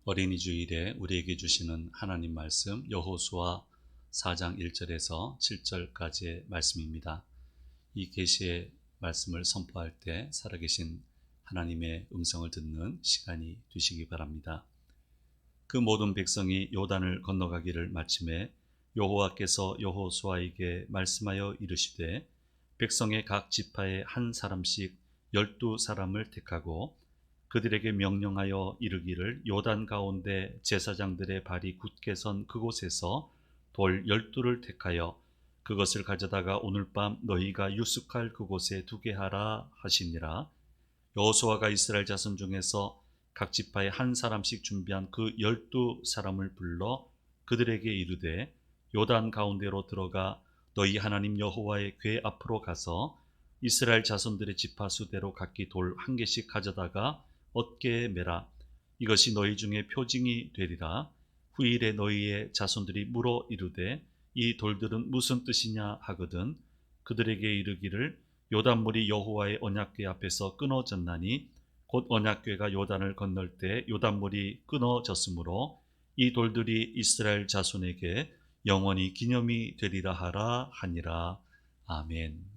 어린이 주일에 우리에게 주시는 하나님 말씀 여호수아 4장 1절에서 7절까지의 말씀입니다. 이 계시의 말씀을 선포할 때 살아계신 하나님의 음성을 듣는 시간이 되시기 바랍니다. 그 모든 백성이 요단을 건너가기를 마침에 여호와께서 여호수아에게 말씀하여 이르시되 백성의 각 지파에 한 사람씩 12사람을 택하고 그들에게 명령하여 이르기를 요단 가운데 제사장들의 발이 굳게 선 그곳에서 돌 12를 택하여 그것을 가져다가 오늘 밤 너희가 유숙할 그곳에 두게 하라 하시니라. 여호수아가 이스라엘 자손 중에서 각 지파에 한 사람씩 준비한 그 12사람을 불러 그들에게 이르되 요단 가운데로 들어가 너희 하나님 여호와의 궤 앞으로 가서 이스라엘 자손들의 지파 수대로 각기 돌 한 개씩 가져다가 어깨에 매라. 이것이 너희 중에 표징이 되리라. 후일에 너희의 자손들이 물어 이르되 이 돌들은 무슨 뜻이냐 하거든 그들에게 이르기를 요단물이 여호와의 언약궤 앞에서 끊어졌나니 곧 언약궤가 요단을 건널 때 요단물이 끊어졌으므로 이 돌들이 이스라엘 자손에게 영원히 기념이 되리라 하라 하니라. 아멘.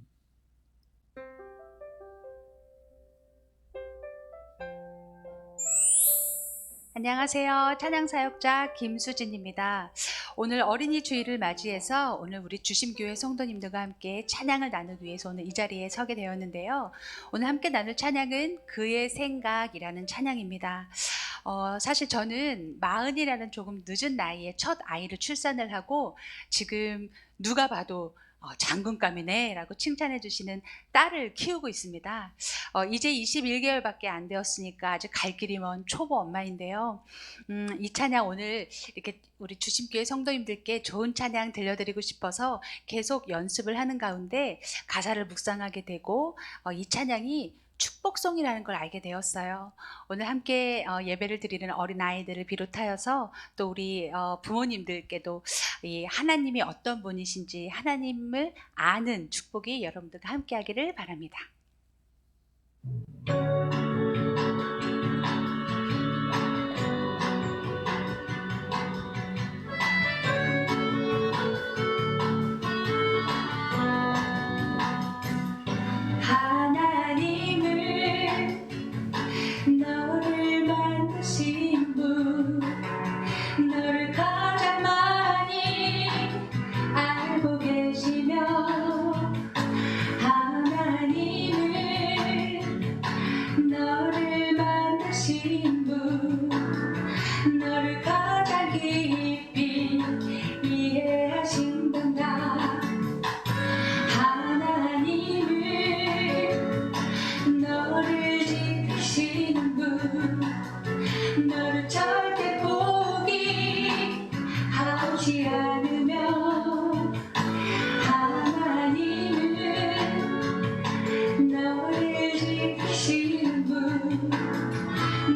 안녕하세요. 찬양사역자 김수진입니다. 오늘 어린이 주일을 맞이해서 오늘 우리 주심교회 성도님들과 함께 찬양을 나누기 위해서 오늘 이 자리에 서게 되었는데요. 오늘 함께 나눌 찬양은 그의 생각이라는 찬양입니다. 사실 저는 40이라는 조금 늦은 나이에 첫 아이를 출산을 하고 지금 누가 봐도 장군감이네 라고 칭찬해 주시는 딸을 키우고 있습니다. 이제 21개월밖에 안 되었으니까 아주 갈 길이 먼 초보 엄마인데요. 이 찬양 오늘 이렇게 우리 주심교회 성도님들께 좋은 찬양 들려드리고 싶어서 계속 연습을 하는 가운데 가사를 묵상하게 되고 이 찬양이 축복송이라는 걸 알게 되었어요. 오늘 함께 예배를 드리는 어린아이들을 비롯하여서 또 우리 부모님들께도 이 하나님이 어떤 분이신지 하나님을 아는 축복이 여러분들과 함께 하기를 바랍니다. 너를 만드신 분, 너를 가장 많이 알고 계시며 하나님은 너를 만드신 분, 너를 가장 깊이 이해하신단다. 하나님은 너를 지키시는 분, 너를 절대 포기하지 않으며 하나님은 너를 지키시는 분,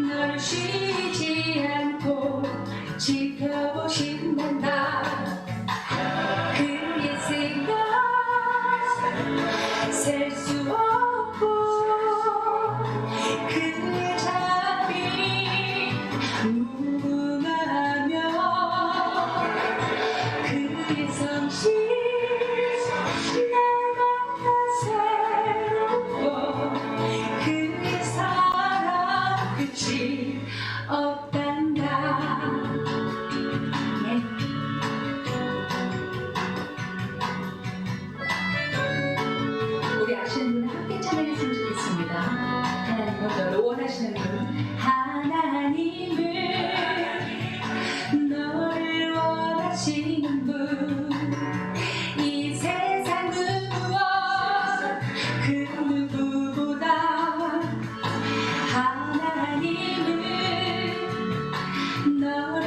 너를 쉬지 않고 지켜보신단다. 그의 생각 셀 수 없고 그의 자비 무궁하며 그의 성실 날마다 새롭고 그의 사랑 끝이 없단다. 우리 아시는 분 함께 찬양했으면 좋겠습니다. 하나님은 너를 원하시는 분, 하나님은 너를 원하시는 분, 이 세상 누구와 그 누구보다 하나님은 너를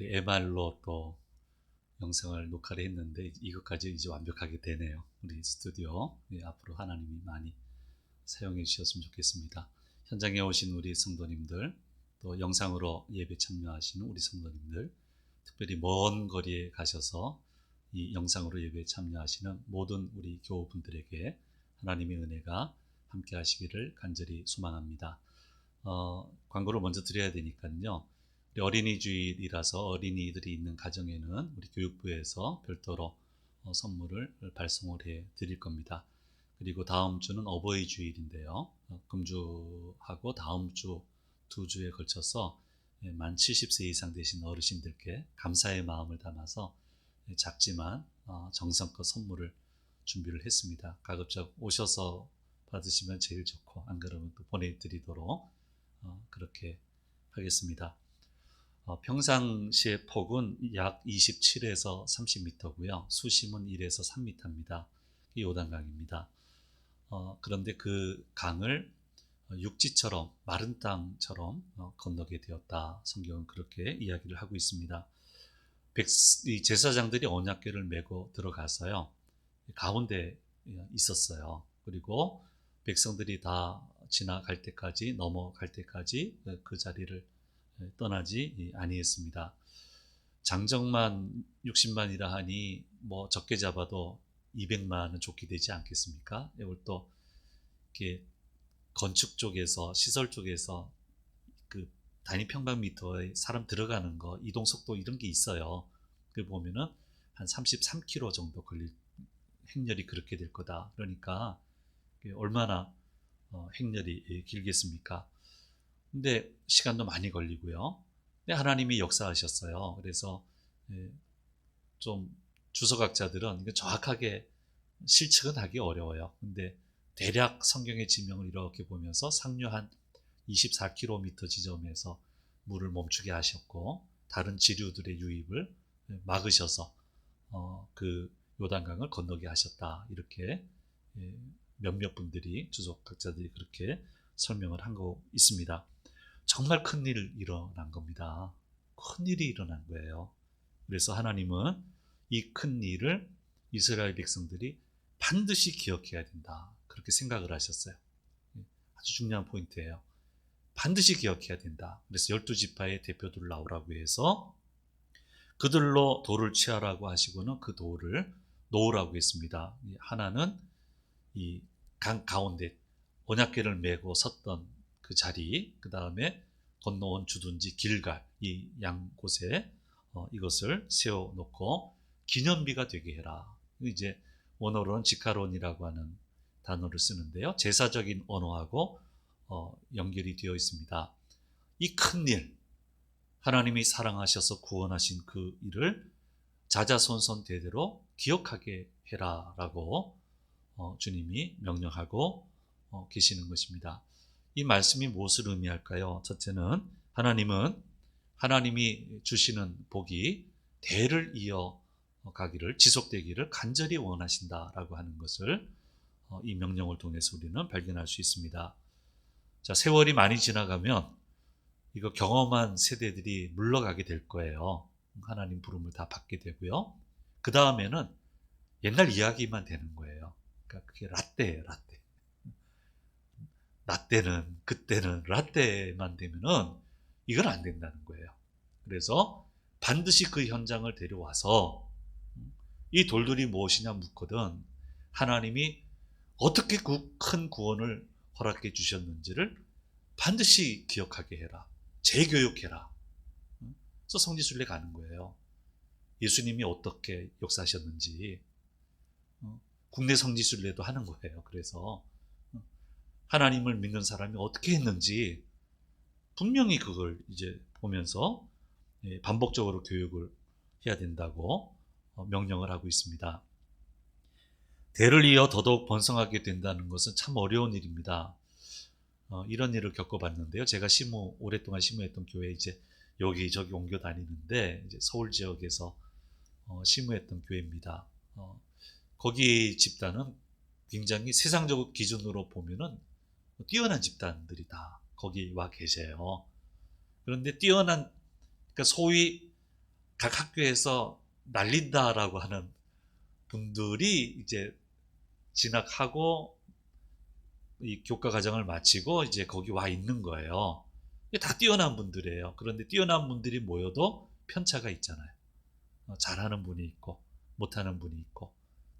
MR로 또 영상을 녹화를 했는데 이것까지 이제 완벽하게 되네요. 우리 스튜디오. 앞으로 하나님이 많이 사용해 주셨으면 좋겠습니다. 현장에 오신 우리 성도님들, 또 영상으로 예배 참여하시는 우리 성도님들, 특별히 먼 거리에 가셔서 이 영상으로 예배에 참여하시는 모든 우리 교우분들에게 하나님의 은혜가 함께 하시기를 간절히 소망합니다. 광고를 먼저 드려야 되니까요. 우리 어린이 주일이라서 어린이들이 있는 가정에는 우리 교육부에서 별도로 선물을 발송을 해 드릴 겁니다. 그리고 다음 주는 어버이 주일인데요. 금주하고 다음 주 두 주에 걸쳐서 만 70세 이상 되신 어르신들께 감사의 마음을 담아서 작지만 정성껏 선물을 준비를 했습니다. 가급적 오셔서 받으시면 제일 좋고, 안 그러면 또 보내드리도록 그렇게 하겠습니다. 평상시의 폭은 약 27에서 30m고요. 수심은 1에서 3m입니다. 이 요단강입니다. 그런데 그 강을 육지처럼, 마른 땅처럼 건너게 되었다. 성경은 그렇게 이야기를 하고 있습니다. 이 제사장들이 언약궤를 메고 들어가서요, 가운데 있었어요. 그리고 백성들이 다 지나갈 때까지, 넘어갈 때까지 그 자리를 떠나지 아니했습니다. 장정만 60만이라 하니 뭐 적게 잡아도 200만은 좋게 되지 않겠습니까? 이걸 또 이렇게 건축 쪽에서, 시설 쪽에서 그 단위 평방미터에 사람 들어가는 거, 이동 속도 이런 게 있어요. 그 보면은 한 33km 정도 걸릴, 행렬이 그렇게 될 거다. 그러니까 얼마나 행렬이 길겠습니까? 근데 시간도 많이 걸리고요. 근데 하나님이 역사하셨어요. 그래서 좀 주석학자들은 이거 정확하게 실측은 하기 어려워요. 근데 대략 성경의 지명을 이렇게 보면서 상류 한 24km 지점에서 물을 멈추게 하셨고, 다른 지류들의 유입을 막으셔서 그 요단강을 건너게 하셨다. 이렇게 몇몇 분들이, 주석학자들이 그렇게 설명을 한 거 있습니다. 정말 큰일이 일어난 겁니다. 큰일이 일어난 거예요. 그래서 하나님은 이 큰일을 이스라엘 백성들이 반드시 기억해야 된다. 그렇게 생각을 하셨어요. 아주 중요한 포인트예요. 반드시 기억해야 된다. 그래서 12지파의 대표들을 나오라고 해서 그들로 돌을 취하라고 하시고는 그 돌을 놓으라고 했습니다. 하나는 이 강 가운데 언약궤를 메고 섰던 그 자리, 그 다음에 건너온 주둔지 길갈, 이 양 곳에 이것을 세워놓고 기념비가 되게 해라. 이제 원어로는 지카론이라고 하는 단어를 쓰는데요. 제사적인 언어하고 연결이 되어 있습니다. 이 큰 일, 하나님이 사랑하셔서 구원하신 그 일을 자자손손 대대로 기억하게 해라라고 주님이 명령하고 계시는 것입니다. 이 말씀이 무엇을 의미할까요? 첫째는 하나님이 주시는 복이 대를 이어 가기를, 지속되기를 간절히 원하신다라고 하는 것을 이 명령을 통해서 우리는 발견할 수 있습니다. 자, 세월이 많이 지나가면 이거 경험한 세대들이 물러가게 될 거예요. 하나님 부름을 다 받게 되고요. 그 다음에는 옛날 이야기만 되는 거예요. 그러니까 그게 라떼예요, 라떼. 라떼는, 그때는 라떼만 되면은 이건 안 된다는 거예요. 그래서 반드시 그 현장을 데려와서 이 돌들이 무엇이냐 묻거든 하나님이 어떻게 그 큰 구원을 허락해 주셨는지를 반드시 기억하게 해라. 재교육해라. 그래서 성지순례 가는 거예요. 예수님이 어떻게 역사하셨는지 국내 성지순례도 하는 거예요. 그래서 하나님을 믿는 사람이 어떻게 했는지 분명히 그걸 이제 보면서 반복적으로 교육을 해야 된다고 명령을 하고 있습니다. 대를 이어 더더욱 번성하게 된다는 것은 참 어려운 일입니다. 이런 일을 겪어봤는데요. 제가 오랫동안 시무했던 교회 이제 여기저기 옮겨 다니는데 이제 서울 지역에서 시무했던 교회입니다. 거기 집단은 굉장히 세상적 기준으로 보면은 뛰어난 집단들이 다 거기 와 계세요. 그런데 그러니까 소위 각 학교에서 날린다라고 하는 분들이 이제 진학하고 이 교과 과정을 마치고 이제 거기 와 있는 거예요. 이게 다 뛰어난 분들이에요. 그런데 뛰어난 분들이 모여도 편차가 있잖아요. 잘하는 분이 있고 못하는 분이 있고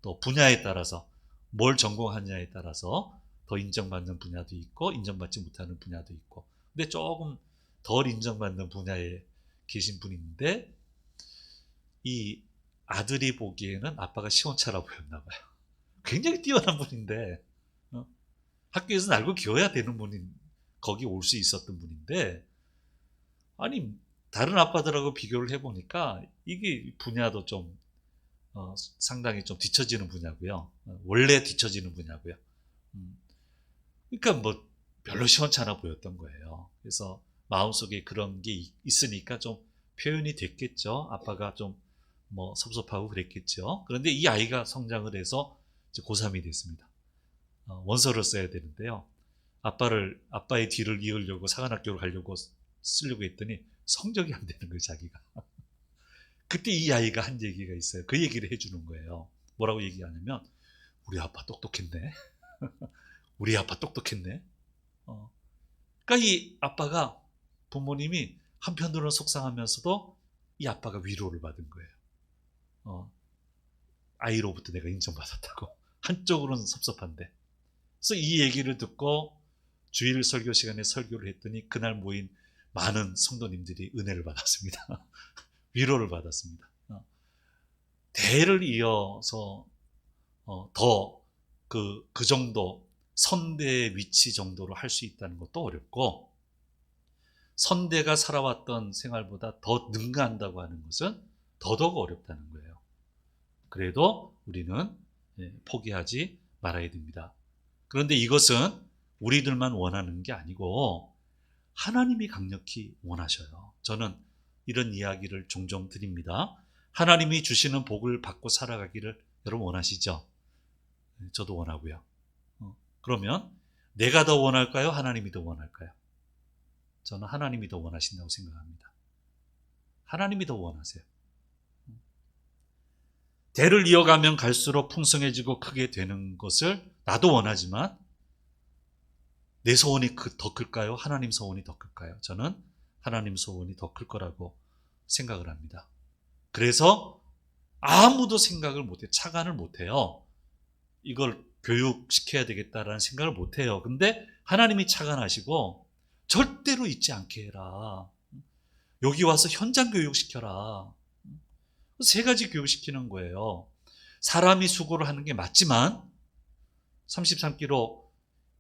또 분야에 따라서 뭘 전공하느냐에 따라서 더 인정받는 분야도 있고 인정받지 못하는 분야도 있고 근데 조금 덜 인정받는 분야에 계신 분인데 이 아들이 보기에는 아빠가 시원찮아 보였나 봐요. 굉장히 뛰어난 분인데 학교에서 날고 기어야 되는 분인 거기 올 수 있었던 분인데 아니 다른 아빠들하고 비교를 해보니까 이게 분야도 좀 상당히 좀 뒤처지는 분야고요. 원래 뒤처지는 분야고요. 그러니까 뭐 별로 시원찮아 보였던 거예요. 그래서 마음속에 그런 게 있으니까 좀 표현이 됐겠죠. 아빠가 좀 뭐 섭섭하고 그랬겠죠. 그런데 이 아이가 성장을 해서 이제 고3이 됐습니다. 원서를 써야 되는데요. 아빠의 뒤를 이으려고 사관학교를 가려고 쓰려고 했더니 성적이 안 되는 거예요, 자기가. 그때 이 아이가 한 얘기가 있어요. 그 얘기를 해주는 거예요. 뭐라고 얘기하냐면, 우리 아빠 똑똑했네. 우리 아빠 똑똑했네. 그러니까 이 아빠가 부모님이 한편으로는 속상하면서도 이 아빠가 위로를 받은 거예요. 아이로부터 내가 인정받았다고. 한쪽으로는 섭섭한데. 그래서 이 얘기를 듣고 주일 설교 시간에 설교를 했더니 그날 모인 많은 성도님들이 은혜를 받았습니다. 위로를 받았습니다. 대를 이어서 더 그 정도 선대의 위치 정도로 할 수 있다는 것도 어렵고 선대가 살아왔던 생활보다 더 능가한다고 하는 것은 더더욱 어렵다는 거예요. 그래도 우리는 포기하지 말아야 됩니다. 그런데 이것은 우리들만 원하는 게 아니고 하나님이 강력히 원하셔요. 저는 이런 이야기를 종종 드립니다. 하나님이 주시는 복을 받고 살아가기를 여러분 원하시죠? 저도 원하고요. 그러면 내가 더 원할까요? 하나님이 더 원할까요? 저는 하나님이 더 원하신다고 생각합니다. 하나님이 더 원하세요. 대를 이어가면 갈수록 풍성해지고 크게 되는 것을 나도 원하지만 내 소원이 더 클까요? 하나님 소원이 더 클까요? 저는 하나님 소원이 더 클 거라고 생각을 합니다. 그래서 아무도 생각을 못해요. 착안을 못해요. 이걸 교육시켜야 되겠다라는 생각을 못해요. 근데 하나님이 착안하시고 절대로 잊지 않게 해라. 여기 와서 현장 교육시켜라. 세 가지 교육시키는 거예요. 사람이 수고를 하는 게 맞지만 33km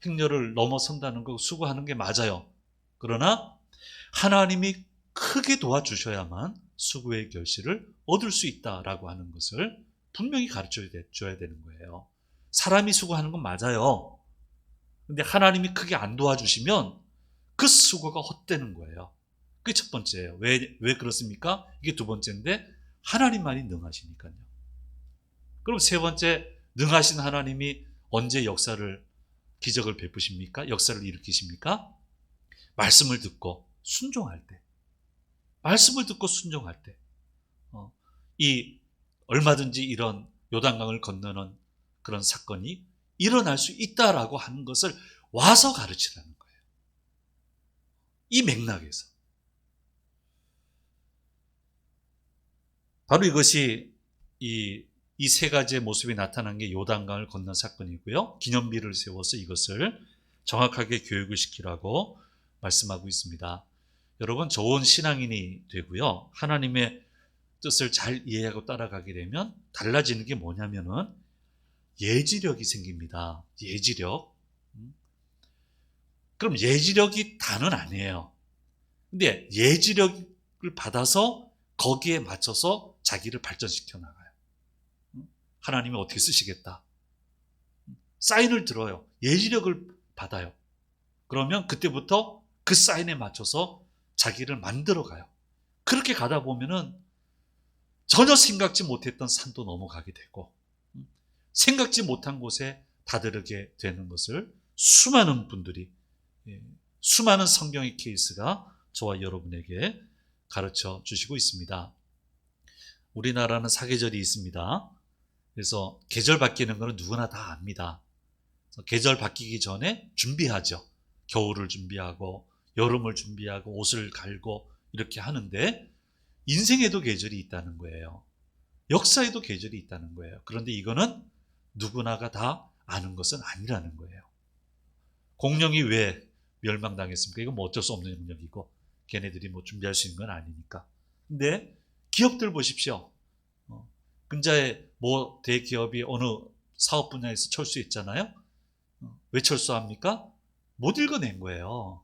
행렬을 넘어선다는 거 수고하는 게 맞아요. 그러나 하나님이 크게 도와주셔야만 수고의 결실을 얻을 수 있다라고 하는 것을 분명히 가르쳐줘야 되는 거예요. 사람이 수고하는 건 맞아요. 근데 하나님이 크게 안 도와주시면 그 수고가 헛되는 거예요. 그게 첫 번째예요. 왜 그렇습니까? 이게 두 번째인데 하나님만이 능하시니까요. 그럼 세 번째, 능하신 하나님이 언제 기적을 베푸십니까? 역사를 일으키십니까? 말씀을 듣고 순종할 때. 말씀을 듣고 순종할 때. 얼마든지 이런 요단강을 건너는 그런 사건이 일어날 수 있다라고 하는 것을 와서 가르치라는 거예요. 이 맥락에서. 바로 이것이 이 세 가지의 모습이 나타난 게 요단강을 건넌 사건이고요. 기념비를 세워서 이것을 정확하게 교육을 시키라고 말씀하고 있습니다. 여러분, 좋은 신앙인이 되고요. 하나님의 뜻을 잘 이해하고 따라가게 되면 달라지는 게 뭐냐면은 예지력이 생깁니다. 예지력. 그럼 예지력이 다는 아니에요. 근데 예지력을 받아서 거기에 맞춰서 자기를 발전시켜 나가요. 하나님이 어떻게 쓰시겠다. 사인을 들어요. 예지력을 받아요. 그러면 그때부터 그 사인에 맞춰서 자기를 만들어가요. 그렇게 가다 보면은 전혀 생각지 못했던 산도 넘어가게 되고 생각지 못한 곳에 다다르게 되는 것을 수많은 분들이 수많은 성경의 케이스가 저와 여러분에게 가르쳐 주시고 있습니다. 우리나라는 사계절이 있습니다. 그래서 계절 바뀌는 거는 누구나 다 압니다. 그래서 계절 바뀌기 전에 준비하죠. 겨울을 준비하고 여름을 준비하고 옷을 갈고 이렇게 하는데 인생에도 계절이 있다는 거예요. 역사에도 계절이 있다는 거예요. 그런데 이거는 누구나가 다 아는 것은 아니라는 거예요. 공룡이 왜 멸망당했습니까? 이건 뭐 어쩔 수 없는 영역이고 걔네들이 뭐 준비할 수 있는 건 아니니까. 근데 기업들 보십시오. 근자에 뭐 대기업이 어느 사업 분야에서 철수했잖아요. 왜 철수합니까? 못 읽어낸 거예요.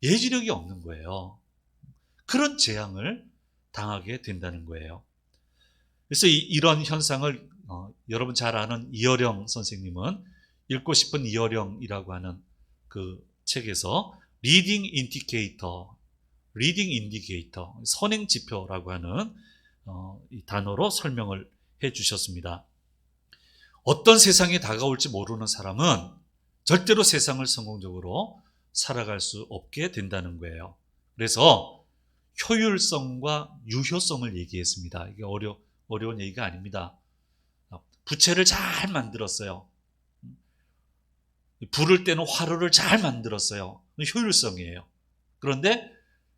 예지력이 없는 거예요. 그런 재앙을 당하게 된다는 거예요. 그래서 이런 현상을 여러분 잘 아는 이어령 선생님은 읽고 싶은 이어령이라고 하는 그 책에서 리딩 인디케이터, 선행 지표라고 하는 이 단어로 설명을 해 주셨습니다. 어떤 세상이 다가올지 모르는 사람은 절대로 세상을 성공적으로 살아갈 수 없게 된다는 거예요. 그래서 효율성과 유효성을 얘기했습니다. 이게 어려운 얘기가 아닙니다. 부채를 잘 만들었어요. 불을 때는 화로를 잘 만들었어요. 효율성이에요. 그런데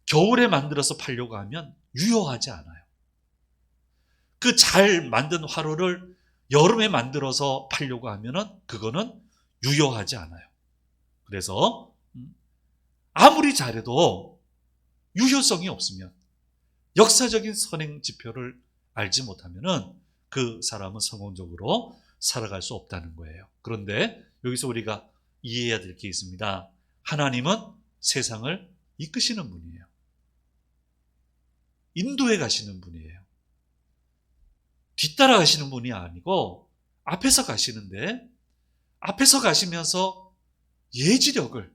겨울에 만들어서 팔려고 하면 유효하지 않아요. 그 잘 만든 화로를 여름에 만들어서 팔려고 하면은 그거는 유효하지 않아요. 그래서 아무리 잘해도 유효성이 없으면 역사적인 선행 지표를 알지 못하면은 그 사람은 성공적으로 살아갈 수 없다는 거예요. 그런데 여기서 우리가 이해해야 될 게 있습니다. 하나님은 세상을 이끄시는 분이에요. 인도해 가시는 분이에요. 뒤따라 가시는 분이 아니고 앞에서 가시는데 앞에서 가시면서 예지력을,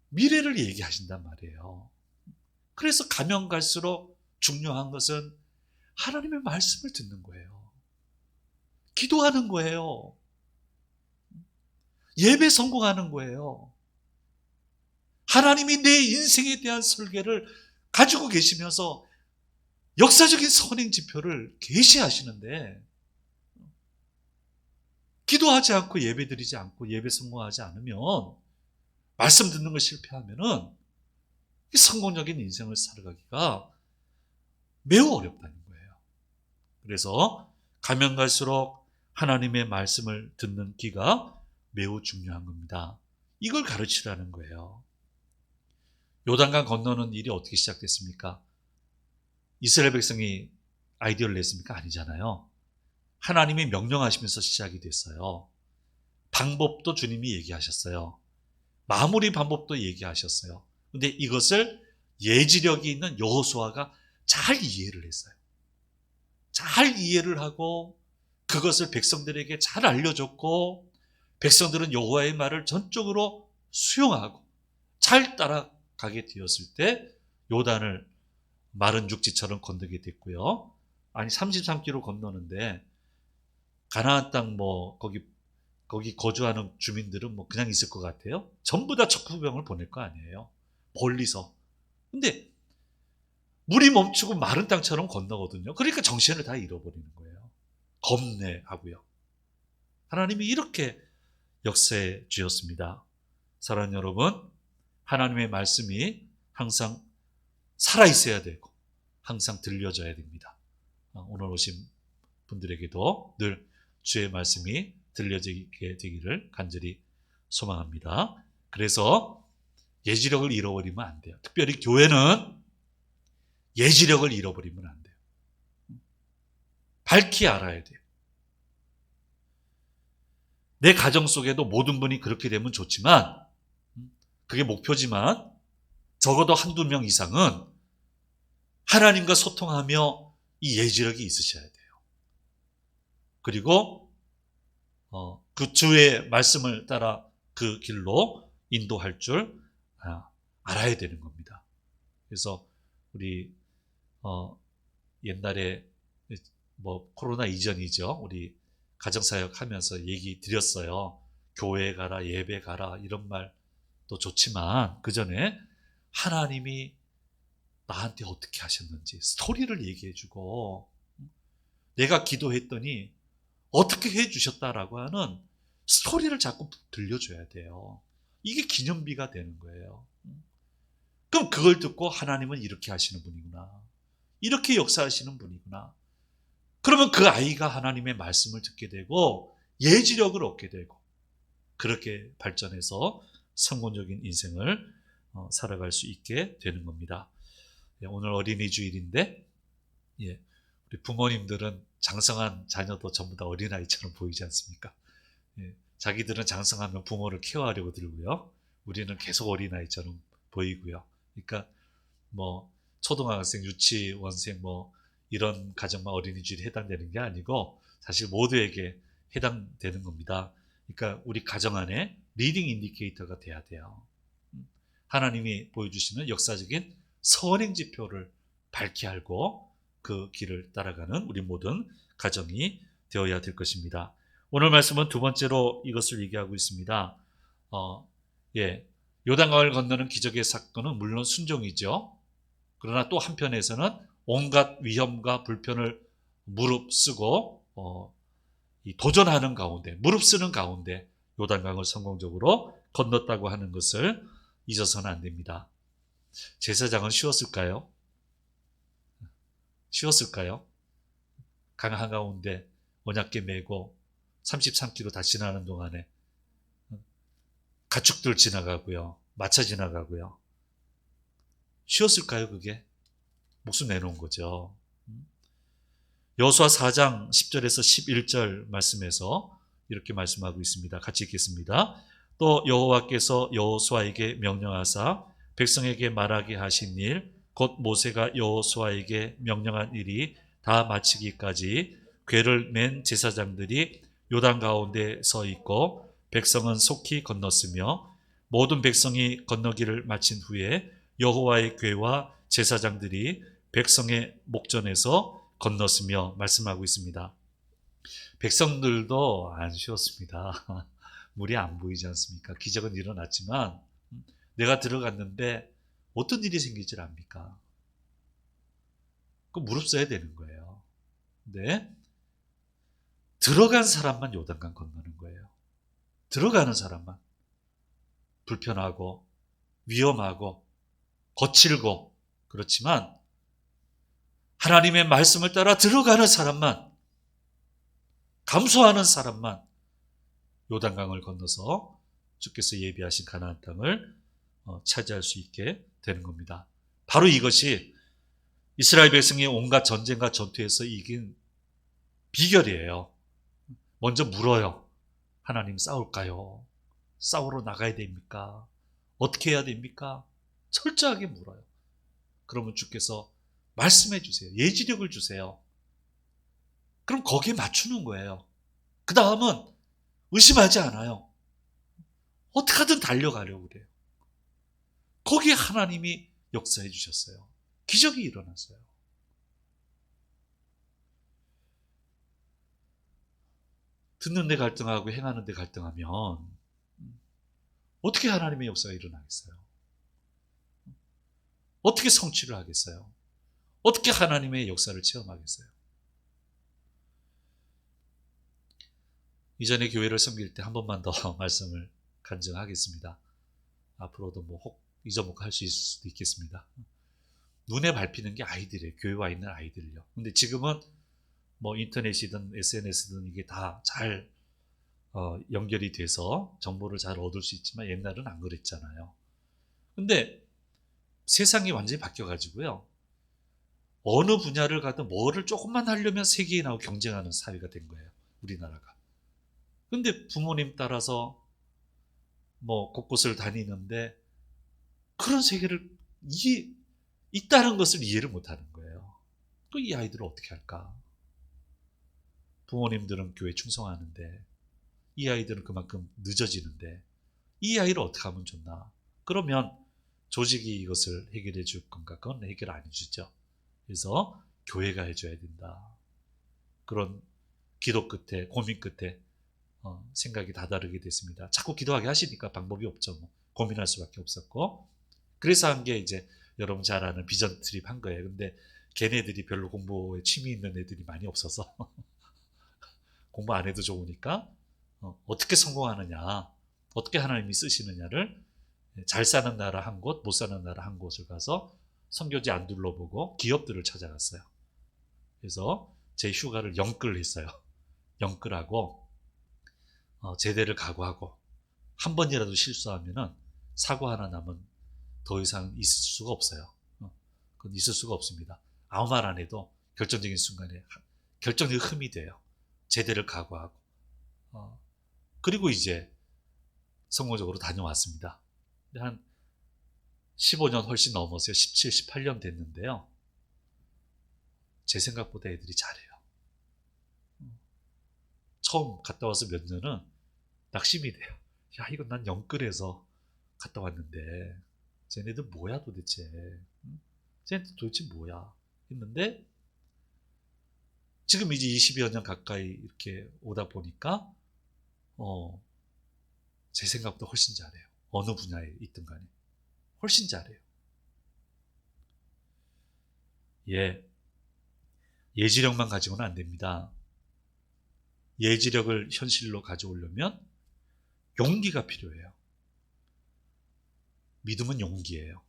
미래를 얘기하신단 말이에요. 그래서 가면 갈수록 중요한 것은 하나님의 말씀을 듣는 거예요. 기도하는 거예요. 예배 성공하는 거예요. 하나님이 내 인생에 대한 설계를 가지고 계시면서 역사적인 선행 지표를 계시하시는데 기도하지 않고 예배 드리지 않고 예배 성공하지 않으면, 말씀 듣는 걸 실패하면은 성공적인 인생을 살아가기가 매우 어렵다는 거예요. 그래서 가면 갈수록 하나님의 말씀을 듣는 귀가 매우 중요한 겁니다. 이걸 가르치라는 거예요. 요단강 건너는 일이 어떻게 시작됐습니까? 이스라엘 백성이 아이디어를 냈습니까? 아니잖아요. 하나님이 명령하시면서 시작이 됐어요. 방법도 주님이 얘기하셨어요. 마무리 방법도 얘기하셨어요. 근데 이것을 예지력이 있는 여호수아가 잘 이해를 했어요. 잘 이해를 하고 그것을 백성들에게 잘 알려줬고, 백성들은 여호와의 말을 전적으로 수용하고 잘 따라가게 되었을 때 요단을 마른 육지처럼 건너게 됐고요. 아니 33km 건너는데 가나안 땅 거기 거주하는 주민들은 그냥 있을 것 같아요. 전부 다 척후병을 보낼 거 아니에요. 멀리서. 근데 물이 멈추고 마른 땅처럼 건너거든요. 그러니까 정신을 다 잃어버리는 거예요. 겁내하고요. 하나님이 이렇게 역사해 주셨습니다. 사랑하는 여러분, 하나님의 말씀이 항상 살아있어야 되고 항상 들려져야 됩니다. 오늘 오신 분들에게도 늘 주의 말씀이 들려지게 되기를 간절히 소망합니다. 그래서 예지력을 잃어버리면 안 돼요. 특별히 교회는 예지력을 잃어버리면 안 돼요. 밝히 알아야 돼요. 내 가정 속에도 모든 분이 그렇게 되면 좋지만, 그게 목표지만 적어도 한두 명 이상은 하나님과 소통하며 이 예지력이 있으셔야 돼요. 그리고 그 주의 말씀을 따라 그 길로 인도할 줄 알아야 되는 겁니다. 그래서 우리 옛날에 코로나 이전이죠. 우리 가정사역 하면서 얘기 드렸어요. 교회 가라, 예배 가라, 이런 말도 좋지만 그 전에 하나님이 나한테 어떻게 하셨는지 스토리를 얘기해주고, 내가 기도했더니 어떻게 해주셨다라고 하는 스토리를 자꾸 들려줘야 돼요. 이게 기념비가 되는 거예요. 그럼 그걸 듣고 하나님은 이렇게 하시는 분이구나, 이렇게 역사하시는 분이구나. 그러면 그 아이가 하나님의 말씀을 듣게 되고 예지력을 얻게 되고, 그렇게 발전해서 성공적인 인생을 살아갈 수 있게 되는 겁니다. 오늘 어린이 주일인데, 우리 부모님들은 장성한 자녀도 전부 다 어린아이처럼 보이지 않습니까? 자기들은 장성하면 부모를 케어하려고 들고요, 우리는 계속 어린아이처럼 보이고요. 그러니까 뭐 초등학생, 유치원생 뭐 이런 가정만 어린이 주일에 해당되는 게 아니고 사실 모두에게 해당되는 겁니다. 그러니까 우리 가정 안에 리딩 인디케이터가 돼야 돼요. 하나님이 보여주시는 역사적인 선행 지표를 밝히 알고 그 길을 따라가는 우리 모든 가정이 되어야 될 것입니다. 오늘 말씀은 두 번째로 이것을 얘기하고 있습니다. 요단강을 건너는 기적의 사건은 물론 순종이죠. 그러나 또 한편에서는 온갖 위험과 불편을 무릅쓰고 도전하는 가운데, 무릅쓰는 가운데 요단강을 성공적으로 건넜다고 하는 것을 잊어서는 안 됩니다. 제사장은 쉬웠을까요? 쉬웠을까요? 강 한가운데 언약궤 메고 33km 다 지나는 동안에 가축들 지나가고요, 마차 지나가고요. 쉬웠을까요? 그게? 목숨 내놓은 거죠. 여호수아 4장 10절에서 11절 말씀에서 이렇게 말씀하고 있습니다. 같이 읽겠습니다. 또 여호와께서 여호수아에게 명령하사 백성에게 말하게 하신 일, 곧 모세가 여호수아에게 명령한 일이 다 마치기까지 궤를 맨 제사장들이 요단 가운데 서 있고 백성은 속히 건넜으며, 모든 백성이 건너기를 마친 후에 여호와의 궤와 제사장들이 백성의 목전에서 건넜으며 말씀하고 있습니다. 백성들도 안 쉬웠습니다. 물이 안 보이지 않습니까? 기적은 일어났지만 내가 들어갔는데 어떤 일이 생기질 않습니까? 그 무릅써야 되는 거예요. 근데 들어간 사람만 요단강 건너는 거예요. 들어가는 사람만. 불편하고 위험하고 거칠고 그렇지만 하나님의 말씀을 따라 들어가는 사람만, 감수하는 사람만 요단강을 건너서 주께서 예비하신 가나안 땅을 차지할 수 있게 되는 겁니다. 바로 이것이 이스라엘 백성이 온갖 전쟁과 전투에서 이긴 비결이에요. 먼저 물어요. 하나님, 싸울까요? 싸우러 나가야 됩니까? 어떻게 해야 됩니까? 철저하게 물어요. 그러면 주께서 말씀해 주세요. 예지력을 주세요. 그럼 거기에 맞추는 거예요. 그 다음은 의심하지 않아요. 어떻게든 달려가려고 그래요. 거기에 하나님이 역사해 주셨어요. 기적이 일어났어요. 듣는 데 갈등하고 행하는 데 갈등하면 어떻게 하나님의 역사가 일어나겠어요? 어떻게 성취를 하겠어요? 어떻게 하나님의 역사를 체험하겠어요? 이전에 교회를 섬길 때 한 번만 더 말씀을 간증하겠습니다. 앞으로도 혹 잊어먹고 할 수 있을 수도 있겠습니다. 눈에 밟히는 게 아이들이에요. 교회 와 있는 아이들요. 근데 지금은 인터넷이든 SNS든 이게 다 잘 연결이 돼서 정보를 잘 얻을 수 있지만 옛날은 안 그랬잖아요. 근데 세상이 완전히 바뀌어가지고요. 어느 분야를 가든 뭐를 조금만 하려면 세계인하고 경쟁하는 사회가 된 거예요. 우리나라가. 근데 부모님 따라서 곳곳을 다니는데 그런 세계를 있다는 것을 이해를 못하는 거예요. 또 이 아이들을 어떻게 할까? 부모님들은 교회 충성하는데 이 아이들은 그만큼 늦어지는데 이 아이를 어떻게 하면 좋나? 그러면 조직이 이것을 해결해 줄 건가? 그건 해결 안 해주죠. 그래서 교회가 해줘야 된다. 그런 기도 끝에, 고민 끝에 생각이 다다르게 됐습니다. 자꾸 기도하게 하시니까 방법이 없죠. 고민할 수밖에 없었고, 그래서 한 게 이제 여러분 잘 아는 비전 트립 한 거예요. 근데 걔네들이 별로 공부에 취미 있는 애들이 많이 없어서 공부 안 해도 좋으니까 어떻게 성공하느냐, 어떻게 하나님이 쓰시느냐를 잘 사는 나라 한 곳, 못 사는 나라 한 곳을 가서 선교지 안 둘러보고 기업들을 찾아갔어요. 그래서 제 휴가를 영끌 했어요. 영끌하고 제대를 각오하고 한 번이라도 실수하면은 사고 하나 남은 더 이상 있을 수가 없어요. 그건 있을 수가 없습니다. 아무 말 안 해도 결정적인 순간에 결정적인 흠이 돼요. 제대를 각오하고 그리고 이제 성공적으로 다녀왔습니다. 한 15년 훨씬 넘었어요. 17, 18년 됐는데요. 제 생각보다 애들이 잘해요. 처음 갔다 와서 몇 년은 낙심이 돼요. 야, 이건 난 영끌해서 갔다 왔는데 쟤네들 뭐야 도대체? 쟤네들 도대체 뭐야? 했는데 지금 이제 20여 년 가까이 이렇게 오다 보니까 제 생각보다 훨씬 잘해요. 어느 분야에 있든 간에 훨씬 잘해요. 예지력만 가지고는 안 됩니다. 예지력을 현실로 가져오려면 용기가 필요해요. 믿음은 용기예요.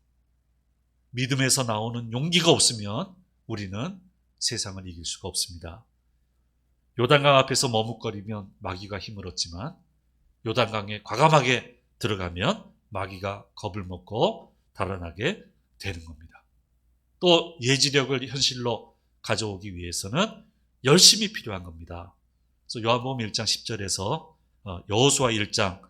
믿음에서 나오는 용기가 없으면 우리는 세상을 이길 수가 없습니다. 요단강 앞에서 머뭇거리면 마귀가 힘을 얻지만 요단강에 과감하게 들어가면 마귀가 겁을 먹고 달아나게 되는 겁니다. 또 예지력을 현실로 가져오기 위해서는 열심히 필요한 겁니다. 그래서 요한복음 1장 10절에서 여호수아 1장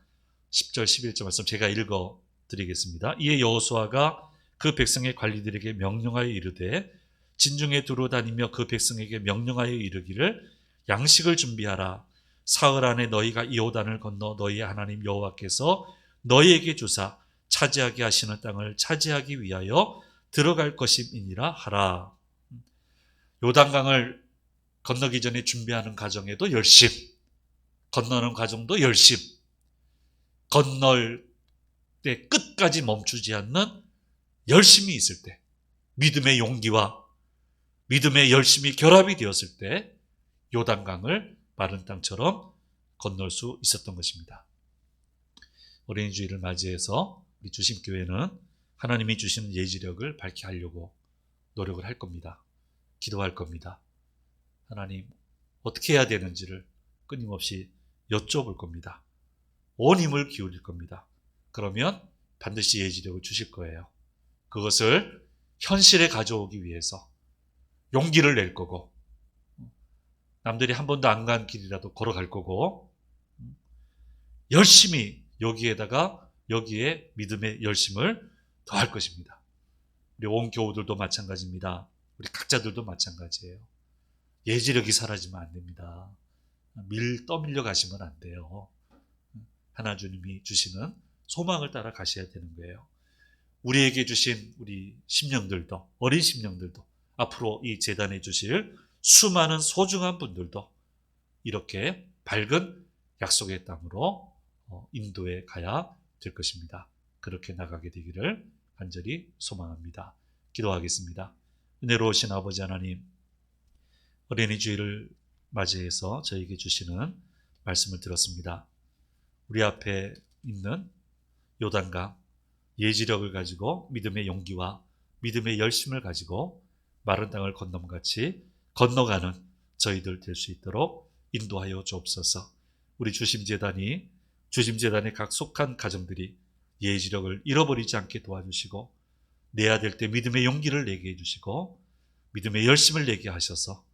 10절 11절 말씀 제가 읽어 드리겠습니다. 이에 여호수아가 그 백성의 관리들에게 명령하여 이르되 진중에 두루다니며 그 백성에게 명령하여 이르기를 양식을 준비하라. 사흘 안에 너희가 이 요단을 건너 너희의 하나님 여호와께서 너희에게 주사 차지하게 하시는 땅을 차지하기 위하여 들어갈 것임이니라 하라. 요단강을 건너기 전에 준비하는 과정에도 열심, 건너는 과정도 열심, 건널 때 끝까지 멈추지 않는 열심이 있을 때, 믿음의 용기와 믿음의 열심이 결합이 되었을 때 요단강을 마른 땅처럼 건널 수 있었던 것입니다. 어린이 주일을 맞이해서 우리 주심교회는 하나님이 주시는 예지력을 밝게 하려고 노력을 할 겁니다. 기도할 겁니다. 하나님 어떻게 해야 되는지를 끊임없이 여쭤볼 겁니다. 온 힘을 기울일 겁니다. 그러면 반드시 예지력을 주실 거예요. 그것을 현실에 가져오기 위해서 용기를 낼 거고 남들이 한 번도 안 간 길이라도 걸어갈 거고 열심히 여기에 믿음의 열심을 더할 것입니다. 우리 온 교우들도 마찬가지입니다. 우리 각자들도 마찬가지예요. 예지력이 사라지면 안 됩니다. 떠밀려 가시면 안 돼요. 하나님이 주시는 소망을 따라 가셔야 되는 거예요. 우리에게 주신 우리 심령들도 어린 심령들도 앞으로 이 재단에 주실 수많은 소중한 분들도 이렇게 밝은 약속의 땅으로 인도해 가야 될 것입니다. 그렇게 나가게 되기를 간절히 소망합니다. 기도하겠습니다. 은혜로우신 아버지 하나님, 어린이 주일을 맞이해서 저에게 주시는 말씀을 들었습니다. 우리 앞에 있는 요단강, 예지력을 가지고 믿음의 용기와 믿음의 열심을 가지고 마른 땅을 건너같이 건너가는 저희들 될 수 있도록 인도하여 주옵소서. 우리 주심재단의 각 속한 가정들이 예지력을 잃어버리지 않게 도와주시고 내야 될 때 믿음의 용기를 내게 해주시고 믿음의 열심을 내게 하셔서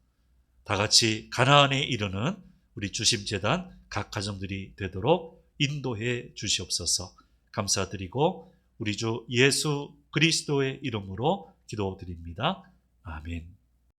다 같이 가나안에 이르는 우리 주심재단 각 가정들이 되도록 인도해 주시옵소서. 감사드리고 우리 주 예수 그리스도의 이름으로 기도드립니다. 아멘.